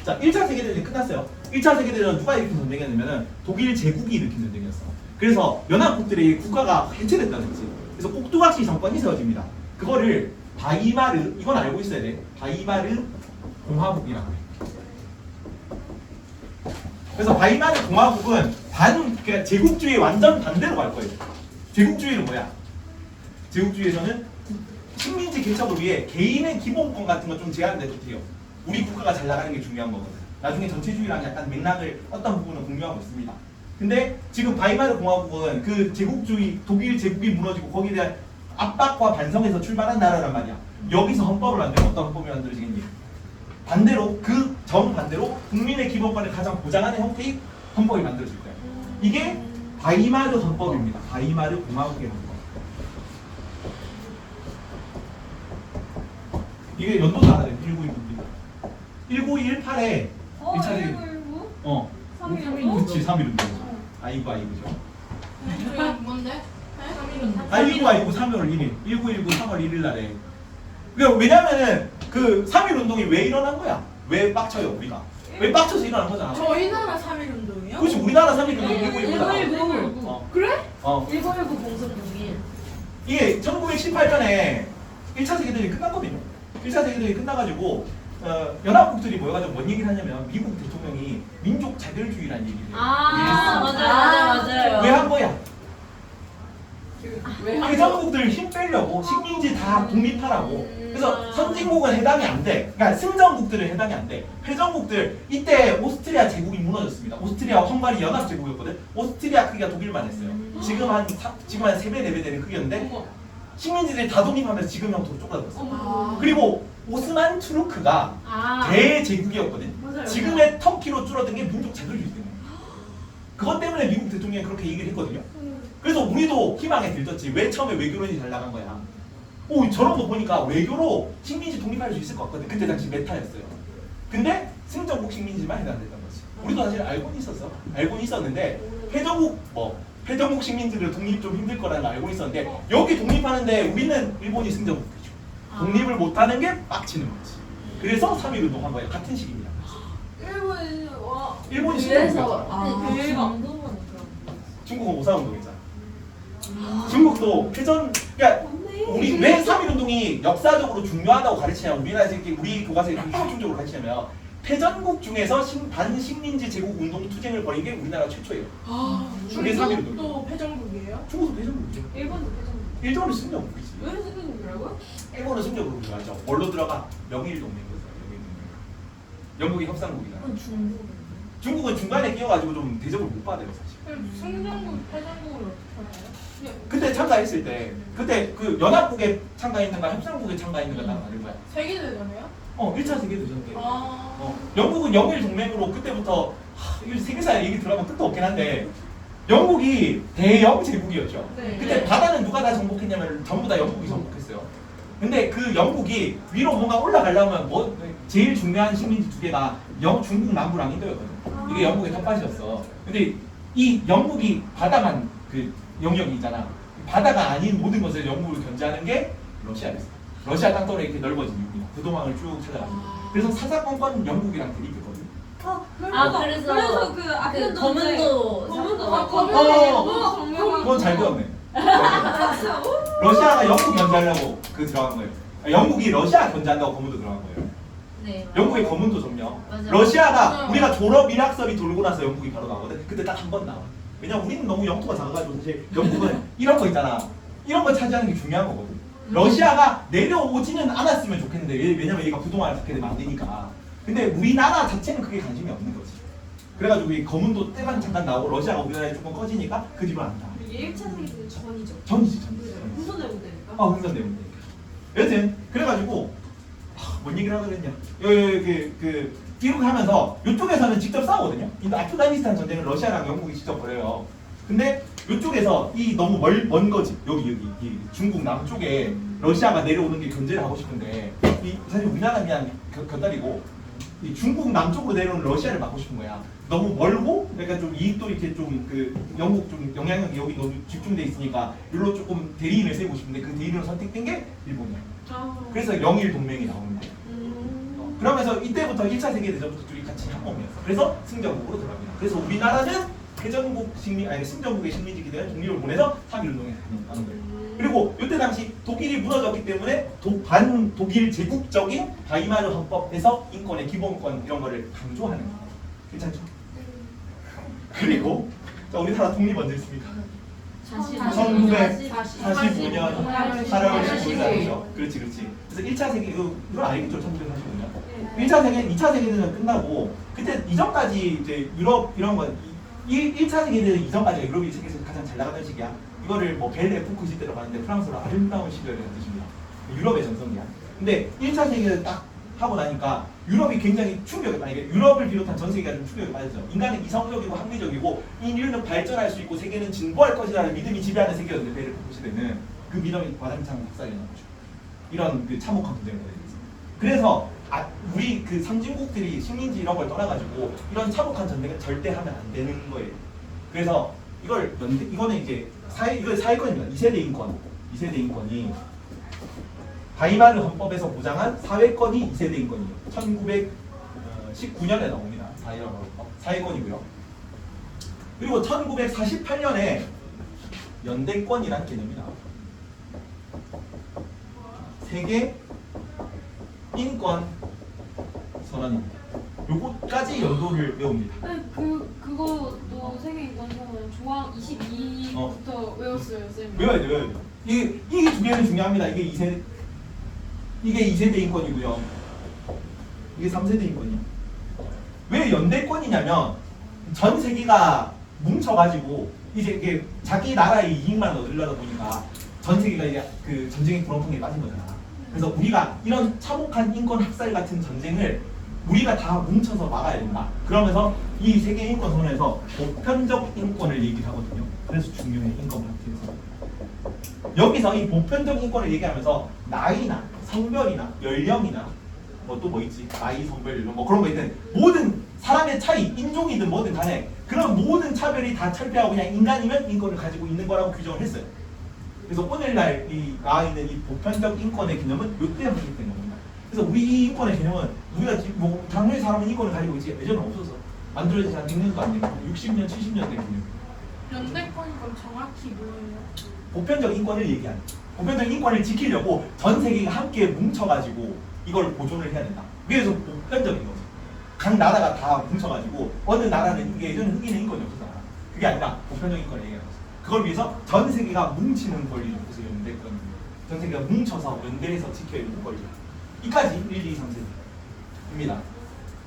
자 1차 세계대전이 끝났어요. 1차 세계대전 누가 일으킨 전쟁이었냐면은 독일 제국이 일으킨 전쟁이었어. 그래서 연합국들의 국가가 해체됐다는 거지. 그래서 꼭두각시 정권이 세워집니다. 그거를 바이마르, 이건 알고 있어야 돼. 바이마르 공화국이라고 해. 그래서 바이마르 공화국은 그러니까 제국주의 완전 반대로 갈 거예요. 제국주의는 뭐야? 제국주의에서는 식민지 개척을 위해 개인의 기본권 같은 거 좀 제한돼도 돼요. 우리 국가가 잘 나가는 게 중요한 거거든. 나중에 전체주의랑 약간 맥락을 어떤 부분은 공유하고 있습니다. 근데 지금 바이마르 공화국은 그 제국주의, 독일 제국이 무너지고 거기에 대한 압박과 반성에서 출발한 나라란 말이야. 여기서 헌법을 만들면 어떤 헌법이 만들어지겠니? 반대로 그 정반대로 국민의 기본권을 가장 보장하는 형태의 헌법이 만들어질 거야. 이게 바이마르 헌법입니다. 바이마르 공화국의 헌법. 이게 연도도 알아야 돼. 1918에 1차 세계 3.1 그치 3.1운동. 아이고죠. 뭔데? 아이고 3월 1일 1919 3월 1일 날에. 그러니까 왜냐면은 그 3.1운동이 왜 일어난 거야? 왜 빡쳐요 우리가? 왜 빡쳐서 일어난 거잖아. 저희 나라 3.1운동이요? 그렇지 우리나라 3.1운동 1919잖아. 1919 그래? 1919 공성동일 이게 1918년에 1차 세계대전이 끝났거든요. 1차 세계대전이 끝나가지고 연합국들이 모여가지고 뭔 얘기를 하냐면 미국 대통령이 민족 자결주의라는 얘기를 해요. 맞아요. 왜 한 거야? 회전국들 힘 빼려고 식민지 다 독립하라고. 그래서 선진국은 해당이 안 돼. 그러니까 승전국들은 해당이 안 돼. 회전국들 이때 오스트리아 제국이 무너졌습니다. 오스트리아와 헝가리 연합 제국이었거든. 오스트리아 크기가 독일만 했어요. 지금 한 3배 4배 되는 크기였는데 식민지들이 다 독립하면서 지금 형태로 쪼그라들었어. 그리고 오스만 투르크가 아. 대제국이었거든. 맞아요. 지금의 터키로 줄어든 게 민족 자존심 때문에. 그것 때문에 미국 대통령이 그렇게 얘기를 했거든요. 그래서 우리도 희망에 들떴지. 왜 처음에 외교론이 잘 나간 거야. 오, 저런 거 보니까 외교로 식민지 독립할 수 있을 것 같거든. 그때 당시 메타였어요. 근데 승전국 식민지만 해당됐던 거지. 우리도 사실 알고는 있었어. 알고는 있었는데 패전국 식민지들 독립 좀 힘들 거라는 걸 알고 있었는데 여기 독립하는데 우리는 일본이 승전국이죠. 독립을 못하는 게 빡치는 거지. 그래서 3.1 운동한 거예요. 같은 시기입니다. 일본이 와. 일본이 그래서 승전국이야. 대박. 중국은 오사운동이잖아. 중국도 패전, 그러니까 우리 왜 3.1 운동이 역사적으로 중요하다고 가르치냐면 우리나라에서 이렇게 우리 교과서에 이렇게 실증적으로 가르치냐면 패전국 중에서 반식민지 제국 운동 투쟁을 벌인 게 우리나라 최초예요. 그게 3.1 운동. 중국도 패전국이에요? 중국도 패전국이죠. 일본도 패전. 일본은 승전국이지. 왜 승전국이라고요? 일본은 승전국으로 들어가죠. 뭘로 들어가? 명일 동맹으로 들어가. 명일 동맹. 영국이 협상국이잖아. 중국은 중간에 끼어가지고 좀 대접을 못 받아요 사실. 그럼 승전국, 패전국을 어떻게 하나요? 그때 참가했을 때 그때 그 연합국에 참가했는가 협상국에 참가했는가 다 다른 거야. 세계대전이요? 1차 세계대전 때. 아. 영국은 영일 동맹으로 그때부터 이 세계사 얘기 들어가면 끝도 없긴 한데 영국이 대영 제국이었죠. 네. 그때 바다는 누가 다 정복했냐면 전부 다 영국이 정복했어요. 근데 그 영국이 위로 뭔가 올라가려면 뭐 제일 중요한 식민지 두 개가 중국 남부랑 인도였거든. 이게 영국의 텃밭이었어. 근데 이 영국이 바다만 그 영역이 있잖아. 바다가 아닌 모든 것을 영국을 견제하는 게 러시아였어. 러시아 땅덩어리 이렇게 넓어진 이유야. 그 도망을 쭉 찾아가지고. 그래서 사사건건 영국이랑 대립했거든. 그래서 그 그 검은도 그건 잘 배웠네. 러시아가 영국 견제하려고 들어간 거예요. 영국이 러시아 견제한다고 검은도 들어간 거예요. 네. 영국의 검은도 점령. 맞아요. 러시아가 맞아요. 우리가 졸업 일학설이 돌고 나서 영국이 바로 나오거든. 그때 딱 한 번 나와. 왜냐면 우리는 너무 영토가 작아가지고 사실 영국은 이런 거 있잖아. 이런 거 차지하는 게 중요한 거거든. 러시아가 내려오지는 않았으면 좋겠는데 왜냐면 얘가 부동산을 갖게 되면 안 되니까. 근데 우리나라 자체는 그게 관심이 없는 거지. 그래가지고 이 검은도 때만 잠깐 나오고 러시아가 우리나라에 조금 꺼지니까 그 뒤로 안 나와. 이게 1차 세계대전 전이죠. 전이지. 후손대국대니까. 흥선대문대. 여튼 그래가지고 뭔 얘기를 하다 그랬냐? 이렇게 하면서 이쪽에서는 직접 싸우거든요. 아프가니스탄 전쟁은 러시아랑 영국이 직접 벌여요. 근데 이쪽에서 이 너무 먼 거지. 여기 이 중국 남쪽에 러시아가 내려오는 게 견제를 하고 싶은데 사실 우리나라는 그냥 곁다리고 이 중국 남쪽으로 내려오는 러시아를 막고 싶은 거야. 너무 멀고 그러니까 좀 이익도 이렇게 좀 그 영국 좀 영향력이 여기 너무 집중돼 있으니까 일로 조금 대리인을 세우고 싶은데 그 대리인으로 선택된 게 일본이야. 그래서 영일 동맹이 나오는 거야. 그러면서 이때부터 1차 세계대전부터 둘이 같이 한 몸이었어. 그래서 승전국으로 들어갑니다. 그래서 우리나라는 승전국의 식민지기 때문에 독립을 보내서 3.1 운동에 가는 거예요. 그리고 이때 당시 독일이 무너졌기 때문에 반독일 제국적인 바이마르 헌법에서 인권의 기본권 이런 거를 강조하는 거예요. 괜찮죠? 그리고 자, 우리나라 독립 언제 했습니까? 1945년 8월 15일이죠. 그렇지. 그래서 1차 세계 이걸 알겠죠? 1945년. 1차 세계, 2차 세계대전 끝나고 그때 이전까지 이제 유럽 이런 건 1차 세계대전 이전까지가 유럽이 세계에서 가장 잘 나가던 시기야. 이거를 뭐 벨 에포크 시대라고 하는데 프랑스로 아름다운 시절이라는 뜻입니다. 유럽의 전성기야. 근데 1차 세계대전 딱 하고 나니까 유럽이 굉장히 충격을 받아요. 유럽을 비롯한 전 세계가 좀 충격을 받았죠. 인간은 이성적이고 합리적이고 인류는 발전할 수 있고 세계는 진보할 것이라는 믿음이 지배하는 세계였는데 벨 에포크 시대는 그 믿음이 와장창 박살이 난 거죠. 이런 그 참혹한 분쟁을 벌이면서. 그래서 우리 그 선진국들이 식민지 이런 걸 떠나가지고 이런 참혹한 전쟁을 절대 하면 안 되는 거예요. 그래서 이거는 이제 이거 사회권입니다. 2세대 인권이 바이마르 헌법에서 보장한 사회권이 2세대 인권이에요. 1919년에 나옵니다. 바이마르 헌법 사회권이고요. 그리고 1948년에 연대권이라는 개념이 나와요. 세계 인권 선언입니다. 요거까지 연도를 외웁니다. 그거도 세계 인권선언 조항 22부터 외웠어요, 쌤. 외워야 돼. 이 두 개는 중요합니다. 이게 2세대 인권이고요. 이게 3세대 인권이야. 왜 연대권이냐면 전 세계가 뭉쳐가지고 이제 이게 자기 나라의 이익만 얻으려다 보니까 전 세계가 이제 그 전쟁의 구렁텅이에 빠진 거잖아. 그래서 우리가 이런 참혹한 인권 학살 같은 전쟁을 우리가 다 뭉쳐서 막아야 된다. 그러면서 이 세계 인권 선언에서 보편적 인권을 얘기를 하거든요. 그래서 중요해 인권 파트에서. 여기서 이 보편적 인권을 얘기하면서 나이나 성별이나 연령이나 뭐 또 뭐 있지? 나이, 성별, 연령 뭐 그런 거 있든 모든 사람의 차이, 인종이든 뭐든 간에 그런 모든 차별이 다 철폐하고 그냥 인간이면 인권을 가지고 있는 거라고 규정을 했어요. 그래서 오늘날 이 나와 있는 이 보편적 인권의 개념은 이때 확립된 겁니다. 그래서 우리 이 인권의 개념은 우리가 지금 뭐 당연히 사람은 인권을 가지고 있지 예전에 없어서 만들어진 한 100년도 안 되고 60년, 70년 된 개념. 연대권 그럼 정확히 뭐예요? 보편적 인권을 얘기하는. 보편적 인권을 지키려고 전 세계가 함께 뭉쳐가지고 이걸 보존을 해야 된다. 그래서 보편적인 거죠. 각 나라가 다 뭉쳐가지고 어느 나라는 이게 예전에 흑인의 인권이 없었잖아. 그게 아니라 보편적 인권을 얘기하는 거죠. 그걸 위해서 전 세계가 뭉치는 권리를 그래서 연대권. 전 세계가 뭉쳐서 연대해서 지켜야 되는 권리. 이까지 1, 2, 3세대입니다.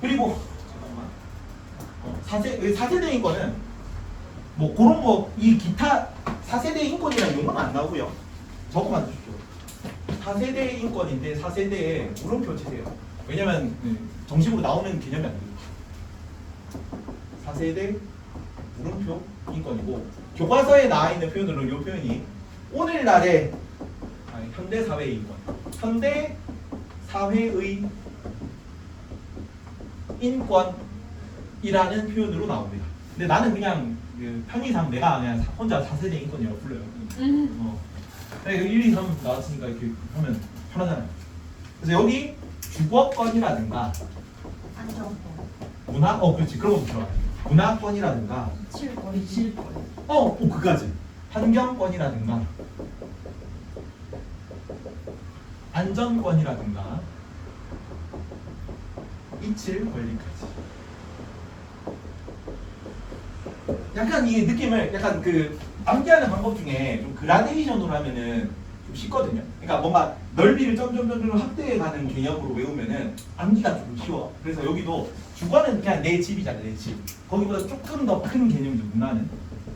그리고 잠깐만 4세대 인권은 뭐 그런 거 이 기타 4세대 인권이라는 용어는 안 나오고요. 저거만 주십시오. 4세대 인권인데 4세대에 물음표 치세요. 왜냐면 정식으로 나오는 개념이 안 돼요. 4세대 물음표 인권이고 교과서에 나와 있는 표현으로는 이 표현이 오늘날의 현대 사회의 인권, 현대 사회의 인권이라는 표현으로 나옵니다. 근데 나는 그냥 그 편의상 내가 그냥 혼자 4세대 인권이라고 불러요. 1, 2, 3 나왔으니까 이렇게 하면 편하잖아요. 그래서 여기 주거권이라든가 안정권. 문화, 그렇지 그런 거 들어가요. 문화권이라든가 그까지 환경권이라든가 안전권이라든가 이칠 권리까지. 약간 이 느낌을 약간 그 암기하는 방법 중에 좀 그라데이션으로 하면은 좀 쉽거든요. 그러니까 뭔가 넓이를 점점점 확대해가는 개념으로 외우면은 암기가 조금 쉬워. 그래서 여기도 주거는 그냥 내 집이잖아, 내 집. 거기보다 조금 더 큰 개념이죠, 문화는.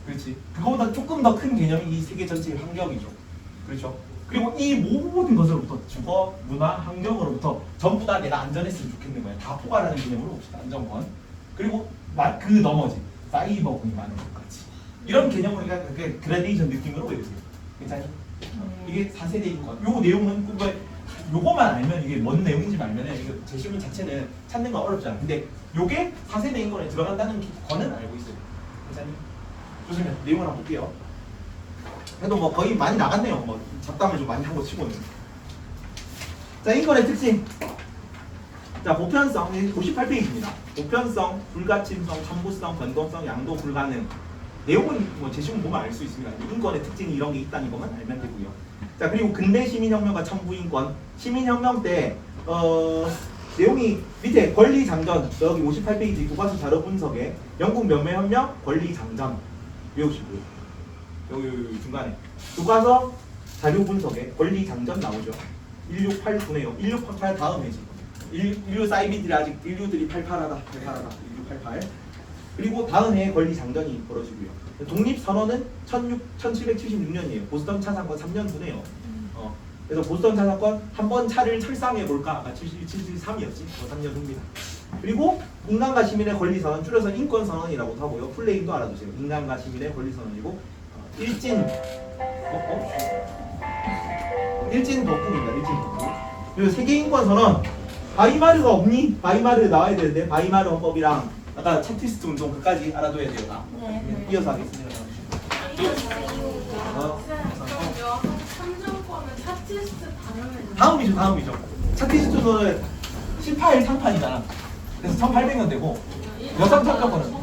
그렇지. 그거보다 조금 더 큰 개념이 이 세계 전체의 환경이죠. 그렇죠. 그리고 이 모든 것으로부터 주거, 문화, 환경으로부터 전부 다 내가 안전했으면 좋겠는 거야. 다 포괄하는 개념으로 봅시다. 안전권. 그리고 그 나머지 사이버 공간의 것까지. 이런 개념으로 그러니까 그라데이션 느낌으로 외우세요. 괜찮니? 이게 4세대 인권. 요 내용은 요거만 알면 이게 뭔 내용인지 알면은 이거 제시문 자체는 찾는 건 어렵잖아. 근데 요게 4세대 인권에 들어간다는 거는 알고 있어요. 괜찮니? 좋습니다. 내용을 한번 볼게요. 그래도 뭐 거의 많이 나갔네요. 뭐 잡담을 좀 많이 한 거 치고는. 자, 인권의 특징. 자, 보편성 58페이지입니다. 보편성, 불가침성, 첨부성, 변동성, 양도 불가능. 내용은 뭐 제시문 보면 알 수 있습니다. 인권의 특징이 이런 게 있다는 것만 알면 되고요. 자, 그리고 근대 시민혁명과 첨부인권. 시민혁명 때 내용이 밑에 권리장전 여기 58페이지 교과서 자료 분석에 영국 면매혁명 권리장전 외우시고요. 여기 중간에 교과서 자료 분석에 권리장전 나오죠. 1689네요. 1688 다음 해지. 인류 사이비들이 아직 인류들이 팔팔하다. 1688. 그리고 다음 해에 권리장전이 벌어지고요. 독립선언은 1776년이에요. 보스턴 차 사건 3년 후네요. 그래서 보스턴 차 사건 한번 차를 철상해 볼까? 아까 73이었지? 3년 후입니다. 그리고 인간과 시민의 권리선언, 줄여서 인권선언이라고도 하고요. 플레임도 알아두세요. 인간과 시민의 권리선언이고 일진 덕국입니다. 일진 덕국. 그리고 세계인권선언 바이마르가 없니? 바이마르 나와야 되는데 바이마르 헌법이랑 아까 차티스트 운동 그까지 알아둬야 돼요. 나. 네. 이어서 하겠습니다. 삼정권은 차티스트 발언을 다음이죠. 차티스트는 18 상판이잖아. 그래서 1800년 되고 여성 참정권은